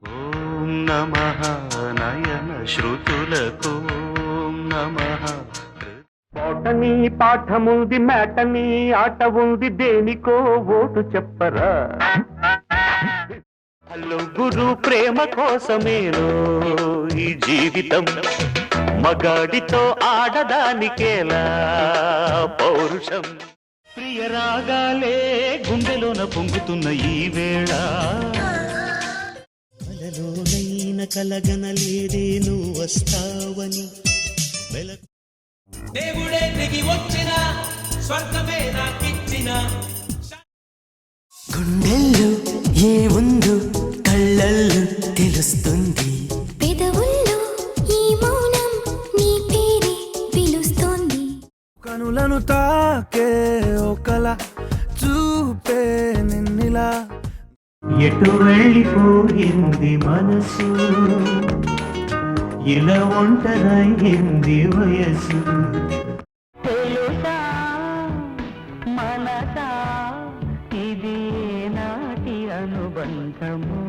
ఓం నమః నయన శ్రుతులకు ఓం నమః. పాటని పాఠముంది మేటని ఆట ఉంది దేనికో ఓటు చెప్పరా. హలో గురు ప్రేమ కోసమేనో ఈ జీవితం, మగాడితో ఆడదానికేలా పౌరుషం. ప్రియరాగాలే గుండెలోన పొంగుతున్న ఈ వేళ, కలలోనైన కలగనలేదే నువ్వు వస్తావని. దేవుడే దిగి వచ్చిన స్వర్గమే నాకిచ్చిన. గుండెల్లో ఏముందో కళ్ళల్లో తెలుస్తుంది, పెదవుల్లో ఈ మౌనం నీ పేరే పిలుస్తోంది. కనులను తాకే ఒకల చూపే నిన్నిలా. ఎటు వెళ్ళిపోయింది మనసు, ఇలా ఒంటరైంది వయసు. తెలుసా మనసా ఇది నాటి అనుబంధము.